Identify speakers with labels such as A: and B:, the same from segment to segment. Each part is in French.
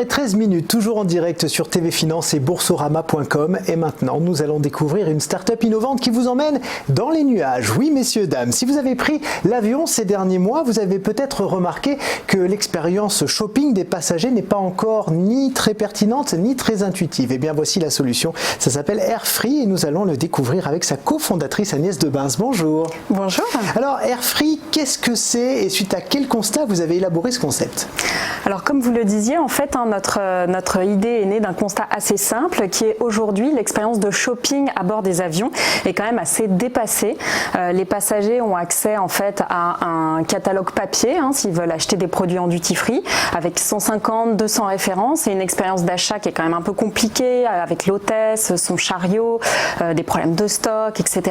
A: 6h13, toujours en direct sur TV Finance et boursorama.com. Et maintenant, nous allons découvrir une start-up innovante qui vous emmène dans les nuages. Oui, messieurs, dames, si vous avez pris l'avion ces derniers mois, vous avez peut-être remarqué que l'expérience shopping des passagers n'est pas encore ni très pertinente, ni très intuitive. Eh bien, voici la solution. Ça s'appelle Airfree et nous allons le découvrir avec sa cofondatrice Agnès Debins. Bonjour.
B: Bonjour.
A: Alors, Airfree, qu'est-ce que c'est et suite à quel constat vous avez élaboré ce concept?
B: Alors, comme vous le disiez, en fait, notre idée est née d'un constat assez simple qui est aujourd'hui l'expérience de shopping à bord des avions est quand même assez dépassée. Les passagers ont accès en fait à un catalogue papier s'ils veulent acheter des produits en duty free avec 150, 200 références et une expérience d'achat qui est quand même un peu compliquée avec l'hôtesse, son chariot, des problèmes de stock, etc.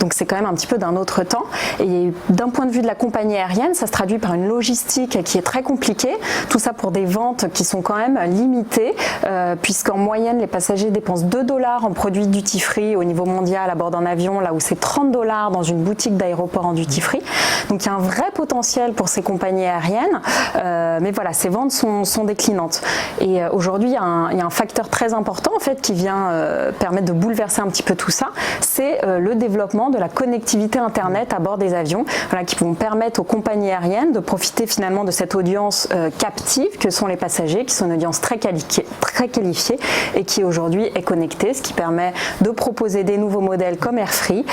B: Donc c'est quand même un petit peu d'un autre temps. Et d'un point de vue de la compagnie aérienne, ça se traduit par une logistique qui est très compliquée. Tout ça pour des ventes qui sont quand même limitées, puisqu'en moyenne, les passagers dépensent 2 $ en produits duty free au niveau mondial à bord d'un avion, là où c'est 30 $ dans une boutique d'aéroport en duty free. Donc il y a un vrai potentiel pour ces compagnies aériennes, mais voilà, ces ventes sont déclinantes. Et aujourd'hui, il y a un facteur très important en fait qui vient permettre de bouleverser un petit peu tout ça, c'est le développement de la connectivité Internet à bord des avions, voilà, qui vont permettre aux compagnies aériennes de profiter finalement de cette audience captive que sont les passagers, qui sont une audience très qualifiée et qui aujourd'hui est connectée, ce qui permet de proposer des nouveaux modèles comme Airfree,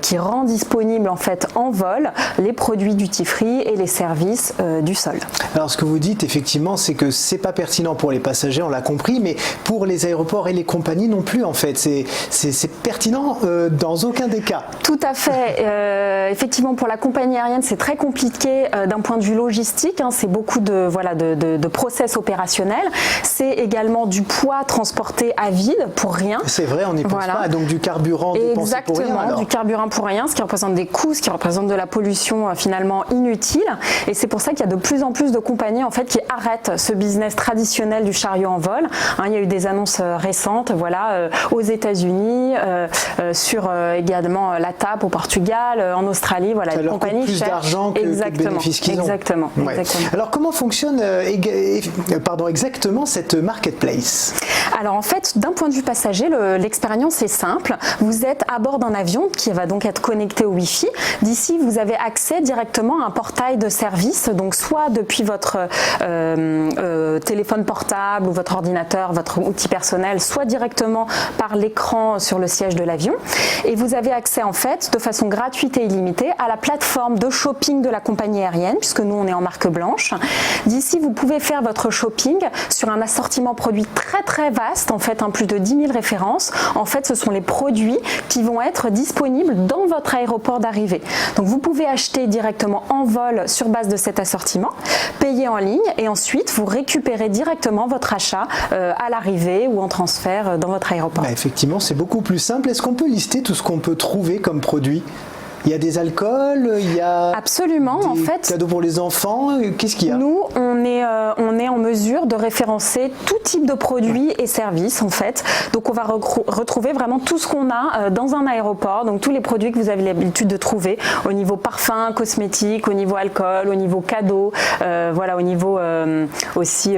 B: qui rend disponible en fait en vol les produits duty free et les services du sol.
A: Alors ce que vous dites effectivement, c'est que c'est pas pertinent pour les passagers, on l'a compris, mais pour les aéroports et les compagnies non plus en fait. C'est pertinent dans aucun des cas.
B: Tout à fait. Effectivement, pour la compagnie aérienne, c'est très compliqué d'un point de vue logistique. C'est beaucoup de process opérationnels. C'est également du poids transporté à vide pour rien.
A: C'est vrai, on n'y pense pas. Donc du carburant dépensé pour rien.
B: Exactement, du carburant pour rien, ce qui représente des coûts, ce qui représente de la pollution finalement inutile. Et c'est pour ça qu'il y a de plus en plus de compagnies en fait qui arrêtent ce business traditionnel du chariot en vol. Il y a eu des annonces récentes, aux États-Unis, sur également la TAP au Portugal, en Australie, voilà,
A: ça
B: les compagnies
A: coûte plus d'argent que de bénéfices qu'ils ont.
B: Exactement.
A: Alors comment fonctionne exactement cette marketplace?
B: Alors en fait, d'un point de vue passager, l'expérience est simple. Vous êtes à bord d'un avion qui va donc être connecté au Wi-Fi. D'ici, vous avez accès directement à un portail de service, donc soit depuis votre téléphone portable ou votre ordinateur, votre outil personnel, soit directement par l'écran sur le siège de l'avion. Et vous avez accès en fait de façon gratuite et illimitée à la plateforme de shopping de la compagnie aérienne, puisque nous on est en marque blanche. D'ici, vous pouvez faire votre shopping sur un assortiment produit très très vaste, en fait, plus de 10 000 références. En fait, ce sont les produits qui vont être disponibles dans votre aéroport d'arrivée. Donc vous pouvez acheter directement en vol sur base de cet assortiment, payer en ligne et ensuite vous récupérez directement votre achat à l'arrivée ou en transfert dans votre aéroport.
A: Effectivement, c'est beaucoup plus simple. Est-ce qu'on peut lister tout ce qu'on peut trouver comme produit? Il y a des alcools, il y a
B: absolument,
A: des cadeaux pour les enfants. Qu'est-ce qu'il y a?
B: Nous, on est en mesure de référencer tout type de produits et services en fait. Donc on va retrouver vraiment tout ce qu'on a dans un aéroport, donc tous les produits que vous avez l'habitude de trouver au niveau parfum, cosmétique, au niveau alcool, au niveau cadeaux, au niveau aussi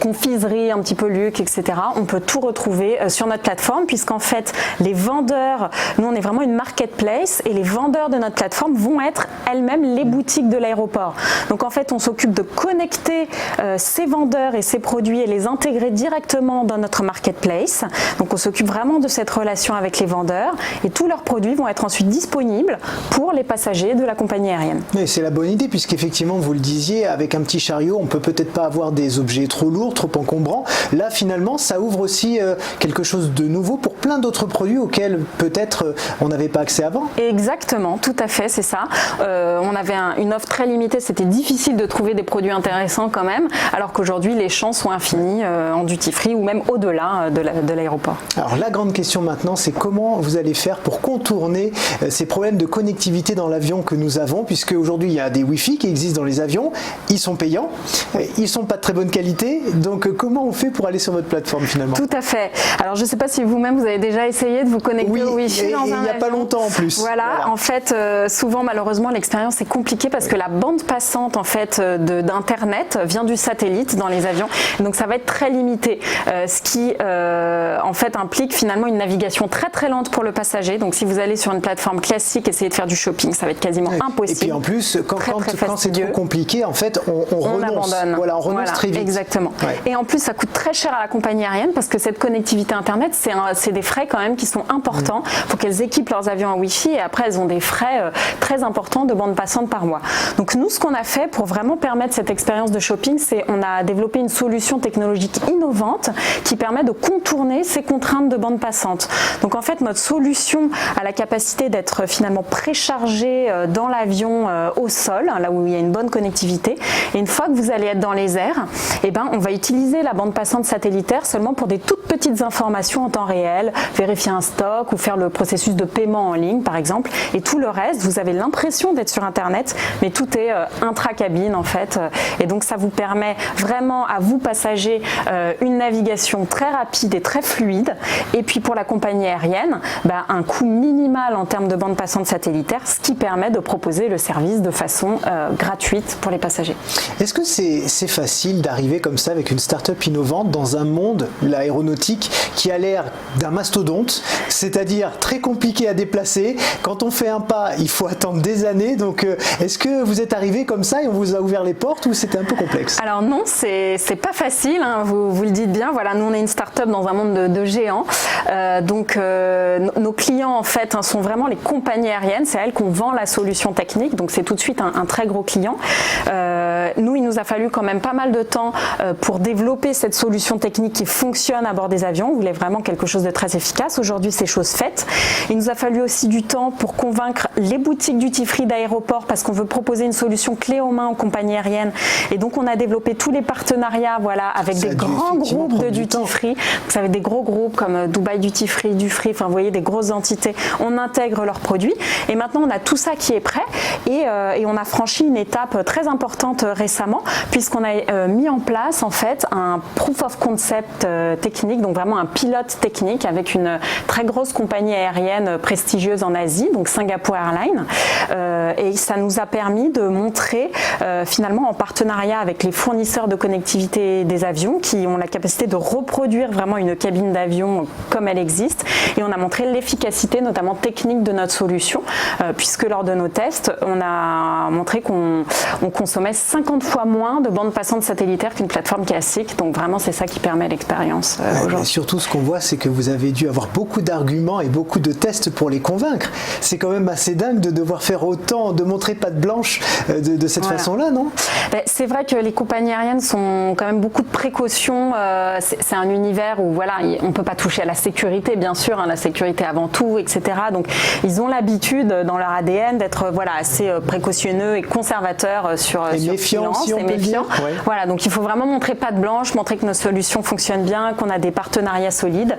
B: confiserie, un petit peu luxe, etc. On peut tout retrouver sur notre plateforme puisqu'en fait les vendeurs, nous on est vraiment une marketplace et les vendeurs de notre plateforme vont être elles-mêmes les boutiques de l'aéroport. Donc en fait, on s'occupe de connecter ces vendeurs et ces produits et les intégrer directement dans notre marketplace. Donc on s'occupe vraiment de cette relation avec les vendeurs et tous leurs produits vont être ensuite disponibles pour les passagers de la compagnie aérienne.
A: Mais c'est la bonne idée puisqu'effectivement, vous le disiez, avec un petit chariot, on peut peut-être pas avoir des objets trop lourds, trop encombrants. Là, finalement, ça ouvre aussi quelque chose de nouveau pour plein d'autres produits auxquels peut-être on n'avait pas accès avant.
B: Exactement, tout à fait, c'est ça. On avait une offre très limitée, c'était difficile de trouver des produits intéressants quand même, alors qu'aujourd'hui les champs sont infinis en duty free ou même au-delà de l'aéroport.
A: Alors la grande question maintenant, c'est comment vous allez faire pour contourner ces problèmes de connectivité dans l'avion que nous avons, puisque aujourd'hui il y a des Wi-Fi qui existent dans les avions, ils sont payants, ils sont pas de très bonne qualité, donc comment on fait pour aller sur votre plateforme finalement?
B: Tout à fait. Alors je ne sais pas si vous-même vous avez déjà essayé de vous connecter au Wi-Fi dans un avion.
A: Il n'y a pas longtemps en plus.
B: Voilà. Voilà. En fait, souvent malheureusement l'expérience est compliquée parce que la bande passante en fait d'internet vient du satellite dans les avions, donc ça va être très limité, ce qui en fait implique finalement une navigation très très lente pour le passager. Donc si vous allez sur une plateforme classique, essayez de faire du shopping, ça va être quasiment impossible.
A: Et puis en plus, quand c'est trop compliqué, en fait, on renonce.
B: Abandonne.
A: Voilà, on renonce très vite.
B: Exactement. Ouais. Et en plus, ça coûte très cher à la compagnie aérienne parce que cette connectivité Internet, c'est des frais quand même qui sont importants. Il faut qu'elles équipent leurs avions en Wi-Fi et après, elles ont des frais très importants de bande passante par mois. Donc nous, ce qu'on a fait pour vraiment permettre cette expérience de shopping, c'est on a développé une solution technologique innovante qui permet de contourner ces contraintes de bande passante. Donc en fait, notre solution a la capacité d'être finalement préchargée dans l'avion au sol, là où il y a une bonne connectivité. Et une fois que vous allez être dans les airs, eh ben, on va utiliser la bande passante satellitaire seulement pour des toutes petites informations en temps réel, vérifier un stock ou faire le processus de paiement en ligne par exemple. Et tout le reste, vous avez l'impression d'être sur Internet, mais tout est intra-cabine en fait. Et donc ça vous permet vraiment à vous passagers une navigation très rapide et très fluide. Et puis pour la compagnie aérienne, un coût minimal en termes de bande passante satellitaire, ce qui permet de proposer le service de façon gratuite pour les passagers.
A: Est-ce que c'est facile d'arriver comme ça avec une start-up innovante dans un monde, l'aéronautique, qui a l'air d'un mastodonte, c'est-à-dire très compliqué à déplacer? Quand on fait un pas, il faut attendre des années. Donc est-ce que vous êtes arrivé comme ça et on vous a ouvert les portes ou c'était un peu complexe?
B: Alors non, c'est pas facile, hein, vous le dites bien. Voilà, nous on est une start-up dans un monde de géants. Donc nos clients en fait sont vraiment les compagnies aériennes, c'est à elles qu'on vend la solution technique, donc c'est tout de suite un très gros client. Nous, il nous a fallu quand même pas mal de temps pour développer cette solution technique qui fonctionne à bord des avions. On voulait vraiment quelque chose de très efficace. Aujourd'hui, c'est chose faite. Il nous a fallu aussi du temps pour convaincre les boutiques duty-free d'aéroport parce qu'on veut proposer une solution clé en main aux compagnies aériennes. Et donc, on a développé tous les partenariats avec des grands groupes de duty-free. Vous savez, des gros groupes comme Dubai Duty-Free, Dufree, enfin, vous voyez, des grosses entités. On intègre leurs produits. Et maintenant, on a tout ça qui est prêt. Et on a franchi une étape très importante récemment puisqu'on a mis en place en fait un proof of concept technique, donc vraiment un pilote technique avec une très grosse compagnie aérienne prestigieuse en Asie, donc Singapore Airlines, et ça nous a permis de montrer finalement en partenariat avec les fournisseurs de connectivité des avions qui ont la capacité de reproduire vraiment une cabine d'avion comme elle existe, et on a montré l'efficacité notamment technique de notre solution puisque lors de nos tests on a montré qu'on consommait 50 fois moins de bande passante satellitaire qu'une plateforme classique, donc vraiment c'est ça qui permet l'expérience aujourd'hui.
A: Surtout ce qu'on voit, c'est que vous avez dû avoir beaucoup d'arguments et beaucoup de tests pour les convaincre. C'est quand même assez dingue de devoir faire autant, de montrer patte blanche de cette façon-là, non?
B: C'est vrai que les compagnies aériennes sont quand même beaucoup de précautions. C'est un univers où voilà, on ne peut pas toucher à la sécurité, bien sûr, hein, la sécurité avant tout, etc. Donc ils ont l'habitude dans leur ADN d'être assez précautionneux et conservateurs sur
A: méfiants, si on peut dire. Ouais.
B: Voilà, donc il faut vraiment montrer patte blanche, montrer que nos solutions fonctionnent bien, qu'on a des partenariats solides,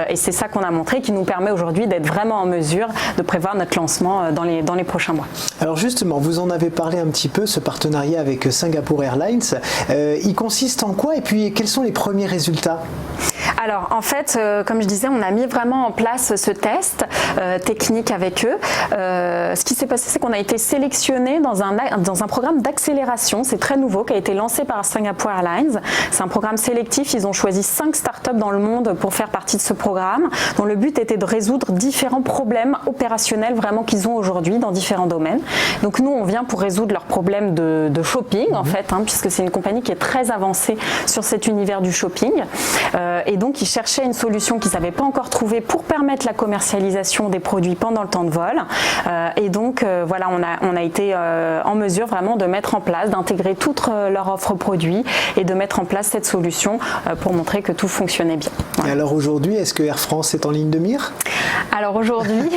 B: et c'est ça qu'on a montré qui nous permet aujourd'hui d'être vraiment en mesure de prévoir notre lancement dans les prochains mois.
A: Alors justement, vous en avez parlé un petit peu, ce partenariat avec Singapore Airlines, il consiste en quoi et puis quels sont les premiers résultats?
B: Alors en fait, comme je disais, on a mis vraiment en place ce test technique avec eux. Ce qui s'est passé, c'est qu'on a été sélectionné dans un programme d'accélération, c'est très nouveau, qui a été lancé par Singapore Airlines. C'est un programme sélectif, ils ont choisi 5 startups dans le monde pour faire partie de ce programme, dont le but était de résoudre différents problèmes opérationnels vraiment qu'ils ont aujourd'hui dans différents domaines. Donc nous, on vient pour résoudre leurs problèmes de shopping en fait, puisque c'est une compagnie qui est très avancée sur cet univers du shopping. Et donc ils cherchaient une solution qu'ils n'avaient pas encore trouvée pour permettre la commercialisation des produits pendant le temps de vol. Et donc voilà, on a été en mesure vraiment de mettre en place, d'intégrer toute leur offre produit et de mettre en place cette solution pour montrer que tout fonctionnait bien. Voilà.
A: Et alors aujourd'hui, est-ce que Air France est en ligne de mire?
B: Alors aujourd'hui,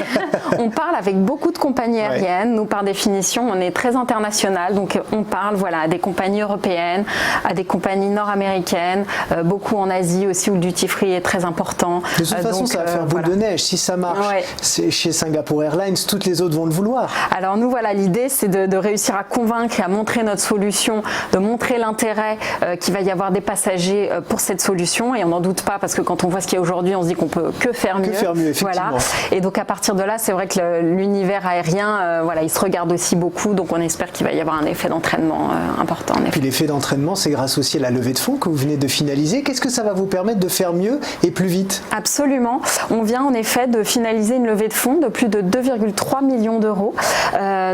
B: on parle avec beaucoup de compagnies aériennes. Nous, par définition, on est très international, donc on parle à des compagnies européennes, à des compagnies nord-américaines, beaucoup en Asie aussi où le duty duty-free est très important.
A: De toute façon, ça va faire boule de neige. Si ça marche chez Singapore Airlines, toutes les autres vont le vouloir.
B: Alors nous, voilà, l'idée, c'est de réussir à convaincre et à montrer notre solution, de montrer l'intérêt qu'il va y avoir des passagers pour cette solution. Et on n'en doute pas, parce que quand on voit ce qu'il y a aujourd'hui, on se dit qu'on peut que faire mieux.
A: Que faire mieux, effectivement.
B: Voilà. Et donc à partir de là, c'est vrai que l'univers aérien, voilà, il se regarde aussi beaucoup. Donc on espère qu'il va y avoir un effet d'entraînement important.
A: Et puis l'effet d'entraînement, c'est grâce aussi à la levée de fonds que vous venez de finaliser. Qu'est-ce que ça va vous permettre de faire mieux et plus vite?
B: Absolument. On vient en effet de finaliser une levée de fonds de plus de 2,3 millions d'euros.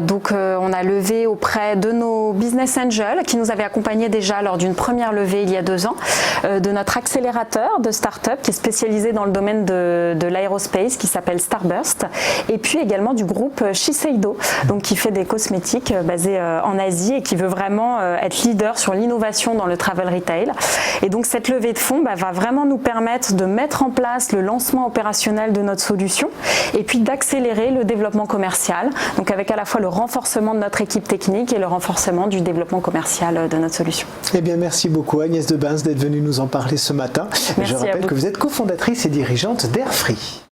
B: Donc on a levé auprès de nos business angels qui nous avaient accompagnés déjà lors d'une première levée il y a 2 ans, de notre accélérateur de start-up qui est spécialisé dans le domaine de l'aérospace qui s'appelle Starburst, et puis également du groupe Shiseido, donc qui fait des cosmétiques basés en Asie et qui veut vraiment être leader sur l'innovation dans le travel retail. Et donc cette levée de fonds va vraiment nous permettre de mettre en place le lancement opérationnel de notre solution et puis d'accélérer le développement commercial, donc avec à la fois le renforcement de notre équipe technique et le renforcement du développement commercial de notre solution.
A: Eh bien, merci beaucoup Agnès Debens d'être venue nous en parler ce matin.
B: Merci.
A: Je rappelle que vous êtes cofondatrice et dirigeante d'Airfree.